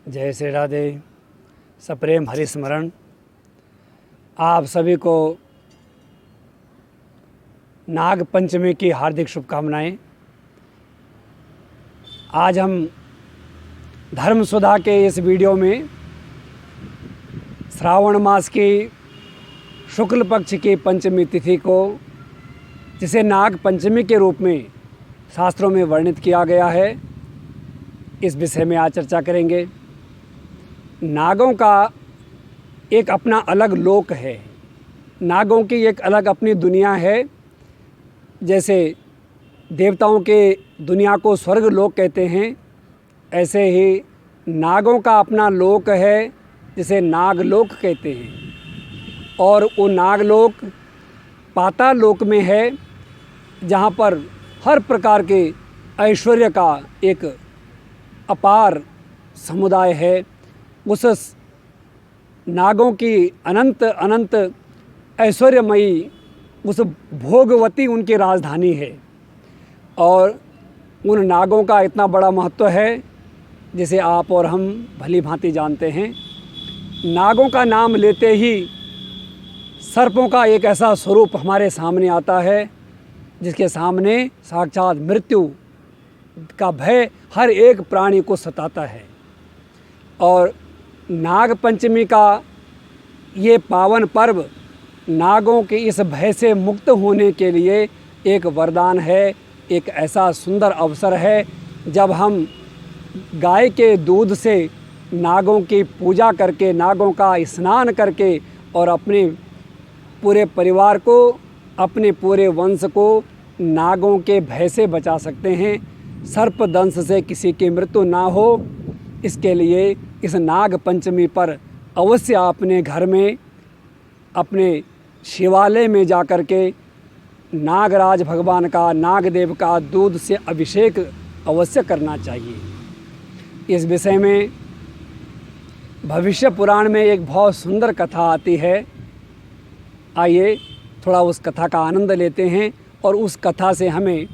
जय श्री राधे। सप्रेम हरिस्मरण। आप सभी को नाग पंचमी की हार्दिक शुभकामनाएं। आज हम धर्म सुधा के इस वीडियो में श्रावण मास की शुक्ल पक्ष की पंचमी तिथि को, जिसे नाग पंचमी के रूप में शास्त्रों में वर्णित किया गया है, इस विषय में आज चर्चा करेंगे। नागों का एक अपना अलग लोक है, नागों की एक अलग अपनी दुनिया है। जैसे देवताओं के दुनिया को स्वर्ग लोक कहते हैं, ऐसे ही नागों का अपना लोक है जिसे नागलोक कहते हैं। और वो नागलोक पाताल लोक में है, जहाँ पर हर प्रकार के ऐश्वर्य का एक अपार समुदाय है। उस नागों की अनंत अनंत ऐश्वर्यमयी उस भोगवती उनकी राजधानी है। और उन नागों का इतना बड़ा महत्व है, जिसे आप और हम भली भांति जानते हैं। नागों का नाम लेते ही सर्पों का एक ऐसा स्वरूप हमारे सामने आता है, जिसके सामने साक्षात मृत्यु का भय हर एक प्राणी को सताता है। और नाग पंचमी का ये पावन पर्व नागों के इस भय से मुक्त होने के लिए एक वरदान है, एक ऐसा सुंदर अवसर है जब हम गाय के दूध से नागों की पूजा करके, नागों का स्नान करके और अपने पूरे परिवार को, अपने पूरे वंश को नागों के भय से बचा सकते हैं। सर्प दंश से किसी की मृत्यु ना हो, इसके लिए इस नाग पंचमी पर अवश्य अपने घर में, अपने शिवालय में जा कर के नागराज भगवान का, नागदेव का दूध से अभिषेक अवश्य करना चाहिए। इस विषय में भविष्य पुराण में एक बहुत सुंदर कथा आती है। आइए थोड़ा उस कथा का आनंद लेते हैं और उस कथा से हमें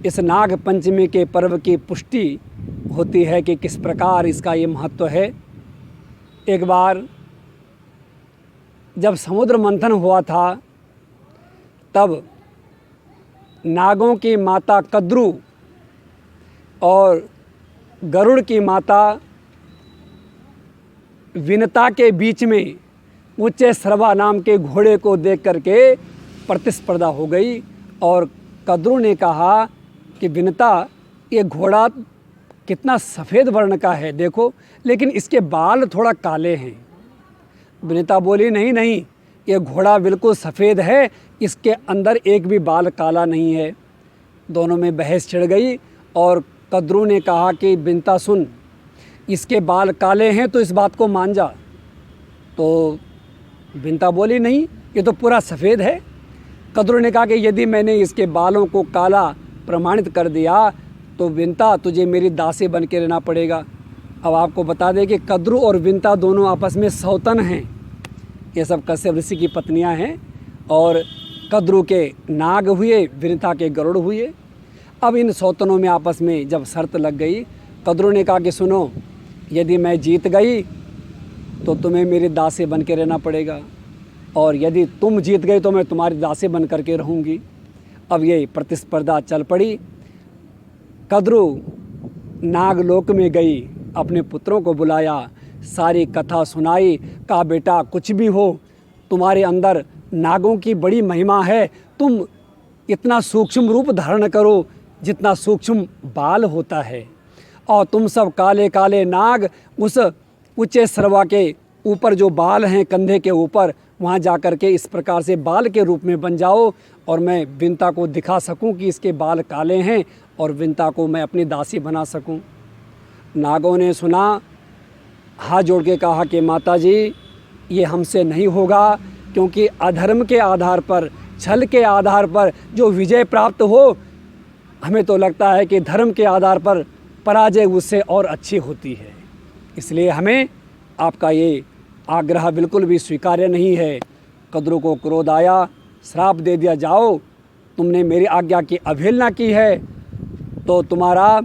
इस नाग पंचमी के पर्व की पुष्टि होती है कि किस प्रकार इसका ये महत्व है। एक बार जब समुद्र मंथन हुआ था, तब नागों की माता कद्रू और गरुड़ की माता विनता के बीच में उच्च श्रवा नाम के घोड़े को देख करके प्रतिस्पर्धा हो गई। और कद्रू ने कहा कि विनता, ये घोड़ा कितना सफ़ेद वर्ण का है देखो, लेकिन इसके बाल थोड़ा काले हैं। विनता बोली, नहीं नहीं, ये घोड़ा बिल्कुल सफ़ेद है, इसके अंदर एक भी बाल काला नहीं है। दोनों में बहस छिड़ गई और कद्रू ने कहा कि विनता सुन, इसके बाल काले हैं तो इस बात को मान जा। तो विनता बोली, नहीं, ये तो पूरा सफ़ेद है। कद्रू ने कहा कि यदि मैंने इसके बालों को काला प्रमाणित कर दिया तो विनता तुझे मेरी दासी बन के रहना पड़ेगा। अब आपको बता दें कि कद्रू और विनता दोनों आपस में सौतन हैं। ये सब कश्यप ऋषि की पत्नियां हैं और कद्रू के नाग हुए, विनता के गरुड़ हुए। अब इन सौतनों में आपस में जब शर्त लग गई, कद्रू ने कहा कि सुनो, यदि मैं जीत गई तो तुम्हें मेरी दासी बन के रहना पड़ेगा, और यदि तुम जीत गई तो मैं तुम्हारी दासी बन करके रहूँगी। अब ये प्रतिस्पर्धा चल पड़ी। कद्रू नागलोक में गई, अपने पुत्रों को बुलाया, सारी कथा सुनाई, कहा बेटा कुछ भी हो, तुम्हारे अंदर नागों की बड़ी महिमा है। तुम इतना सूक्ष्म रूप धारण करो जितना सूक्ष्म बाल होता है, और तुम सब काले काले नाग उस उच्च श्रवा के ऊपर जो बाल हैं कंधे के ऊपर, वहाँ जा कर के इस प्रकार से बाल के रूप में बन जाओ, और मैं विनता को दिखा सकूं कि इसके बाल काले हैं और विनता को मैं अपनी दासी बना सकूं। नागों ने सुना, हाथ जोड़ के कहा कि माता जी, ये हमसे नहीं होगा, क्योंकि अधर्म के आधार पर, छल के आधार पर जो विजय प्राप्त हो, हमें तो लगता है कि धर्म के आधार पर पराजय उससे और अच्छी होती है। इसलिए हमें आपका ये आग्रह बिल्कुल भी स्वीकार्य नहीं है। कद्रू को क्रोध आया, श्राप दे दिया, जाओ, तुमने मेरी आज्ञा की अवहेलना की है तो तुम्हारा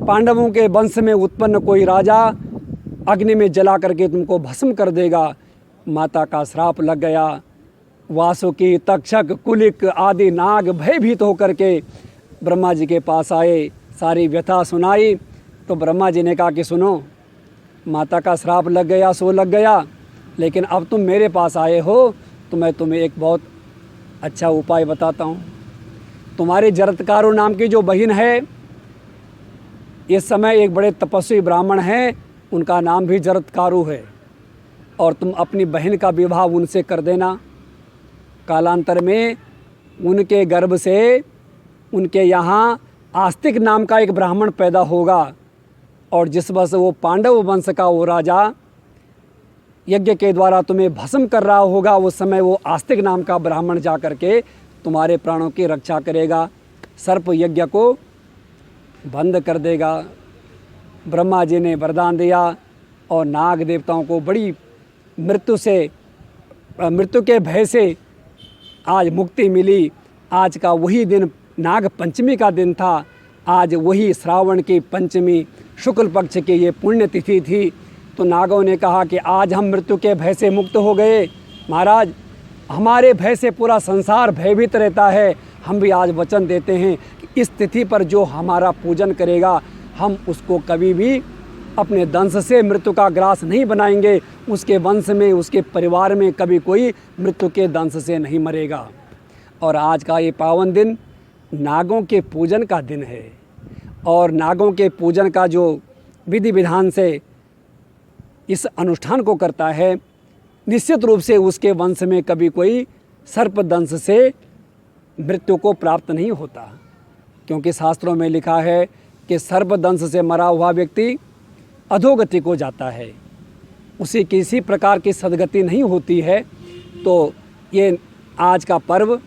पांडवों के वंश में उत्पन्न कोई राजा अग्नि में जला करके तुमको भस्म कर देगा। माता का श्राप लग गया। वासुकी, तक्षक, कुलिक आदि नाग भयभीत होकर के ब्रह्मा जी के पास आए, सारी व्यथा सुनाई। तो ब्रह्मा जी ने कहा कि सुनो, माता का श्राप लग गया सो लग गया, लेकिन अब तुम मेरे पास आए हो तो मैं तुम्हें एक बहुत अच्छा उपाय बताता हूँ। तुम्हारे जरत्कारु नाम की जो बहन है, इस समय एक बड़े तपस्वी ब्राह्मण हैं, उनका नाम भी जरत्कारु है, और तुम अपनी बहन का विवाह उनसे कर देना। कालांतर में उनके गर्भ से उनके यहाँ आस्तिक नाम का एक ब्राह्मण पैदा होगा, और जिस वर्ष वो पांडव वंश का वो राजा यज्ञ के द्वारा तुम्हें भस्म कर रहा होगा, उस समय वो आस्तिक नाम का ब्राह्मण जा कर के तुम्हारे प्राणों की रक्षा करेगा, सर्प यज्ञ को बंद कर देगा। ब्रह्मा जी ने वरदान दिया और नाग देवताओं को बड़ी मृत्यु के भय से आज मुक्ति मिली। आज का वही दिन नाग पंचमी का दिन था। आज वही श्रावण की पंचमी शुक्ल पक्ष की ये पुण्य तिथि थी। तो नागों ने कहा कि आज हम मृत्यु के भय से मुक्त हो गए। महाराज, हमारे भय से पूरा संसार भयभीत रहता है। हम भी आज वचन देते हैं कि इस तिथि पर जो हमारा पूजन करेगा, हम उसको कभी भी अपने दंश से मृत्यु का ग्रास नहीं बनाएंगे। उसके वंश में, उसके परिवार में कभी कोई मृत्यु के दंश से नहीं मरेगा। और आज का ये पावन दिन नागों के पूजन का दिन है, और नागों के पूजन का जो विधि विधान से इस अनुष्ठान को करता है, निश्चित रूप से उसके वंश में कभी कोई सर्प दंश से मृत्यु को प्राप्त नहीं होता। क्योंकि शास्त्रों में लिखा है कि सर्प दंश से मरा हुआ व्यक्ति अधोगति को जाता है, उसे किसी प्रकार की सद्गति नहीं होती है। तो ये आज का पर्व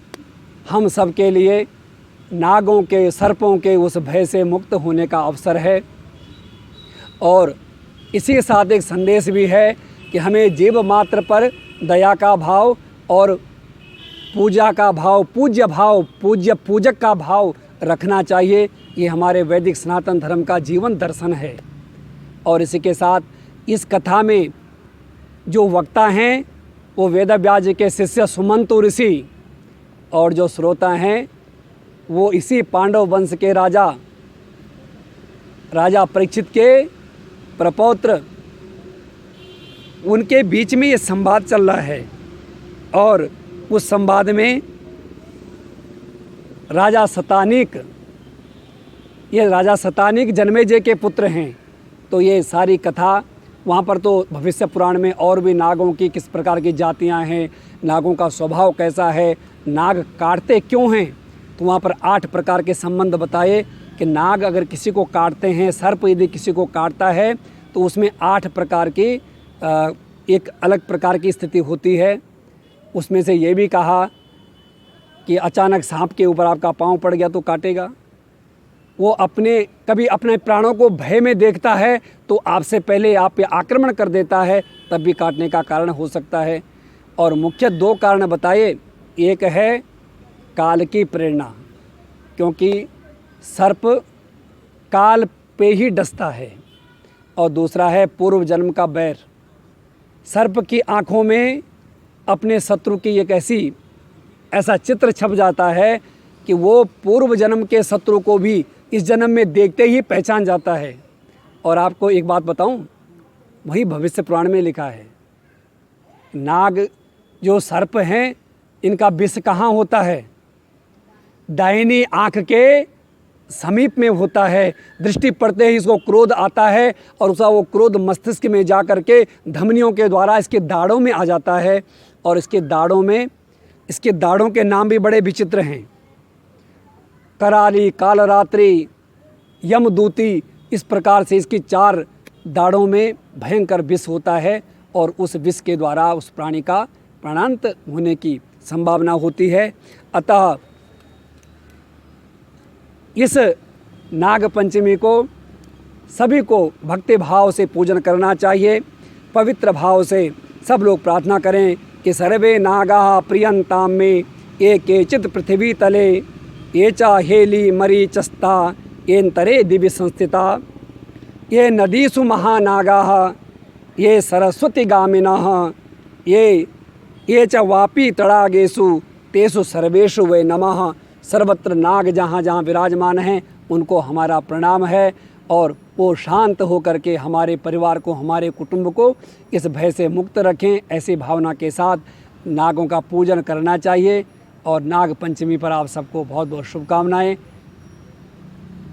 हम सब के लिए नागों के, सर्पों के उस भय से मुक्त होने का अवसर है। और इसी के साथ एक संदेश भी है कि हमें जीव मात्र पर दया का भाव और पूजा का भाव, पूज्य भाव, पूजक का भाव रखना चाहिए। ये हमारे वैदिक सनातन धर्म का जीवन दर्शन है। और इसी के साथ इस कथा में जो वक्ता हैं वो वेदव्यास जी के शिष्य सुमंतु ऋषि, और जो श्रोता हैं वो इसी पांडव वंश के राजा परीक्षित के प्रपौत्र, उनके बीच में ये संवाद चल रहा है। और उस संवाद में राजा शतानीक जन्मेजय के पुत्र हैं। तो ये सारी कथा वहाँ पर तो भविष्य पुराण में और भी नागों की किस प्रकार की जातियाँ हैं, नागों का स्वभाव कैसा है, नाग काटते क्यों हैं, तो वहाँ पर 8 प्रकार के संबंध बताए कि नाग अगर किसी को काटते हैं, सर्प यदि किसी को काटता है तो उसमें 8 प्रकार की एक अलग प्रकार की स्थिति होती है। उसमें से ये भी कहा कि अचानक सांप के ऊपर आपका पाँव पड़ गया तो काटेगा। वो कभी अपने प्राणों को भय में देखता है तो आपसे पहले आप पे आक्रमण कर देता है, तब भी काटने का कारण हो सकता है। और मुख्य 2 कारण बताए। एक है काल की प्रेरणा, क्योंकि सर्प काल पे ही डसता है, और दूसरा है पूर्व जन्म का बैर। सर्प की आँखों में अपने शत्रु की एक ऐसा चित्र छप जाता है कि वो पूर्व जन्म के शत्रु को भी इस जन्म में देखते ही पहचान जाता है। और आपको एक बात बताऊं, वही भविष्य पुराण में लिखा है, नाग जो सर्प हैं इनका विष कहाँ होता है, दाहिनी आँख के समीप में होता है। दृष्टि पड़ते ही इसको क्रोध आता है, और उसका वो क्रोध मस्तिष्क में जा कर के धमनियों के द्वारा इसके दाढ़ों में आ जाता है। और इसके दाढ़ों के नाम भी बड़े विचित्र हैं, कराली, कालरात्रि, यमदूती। इस प्रकार से इसकी 4 दाढ़ों में भयंकर विष होता है, और उस विष के द्वारा उस प्राणी का प्राणांत होने की संभावना होती है। अतः इस नाग पंचमी को सभी को भक्ति भाव से पूजन करना चाहिए। पवित्र भाव से सब लोग प्रार्थना करें कि सर्वे नागाः प्रियंताम में ये केचित् पृथ्वी तले ये चा हेली मरीचस्ता येन्तरे दिव्य संस्थिता ये नदीसु महानागाः ये सरस्वती गामिनः ये च वापी तड़ागेषु तेषु सर्वेषु वे नमः। सर्वत्र नाग जहाँ जहाँ विराजमान हैं उनको हमारा प्रणाम है, और वो शांत होकर के हमारे परिवार को, हमारे कुटुंब को इस भय से मुक्त रखें। ऐसी भावना के साथ नागों का पूजन करना चाहिए। और नाग पंचमी पर आप सबको बहुत बहुत शुभकामनाएं।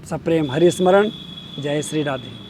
सप्रेम हरि स्मरण। जय श्री राधे।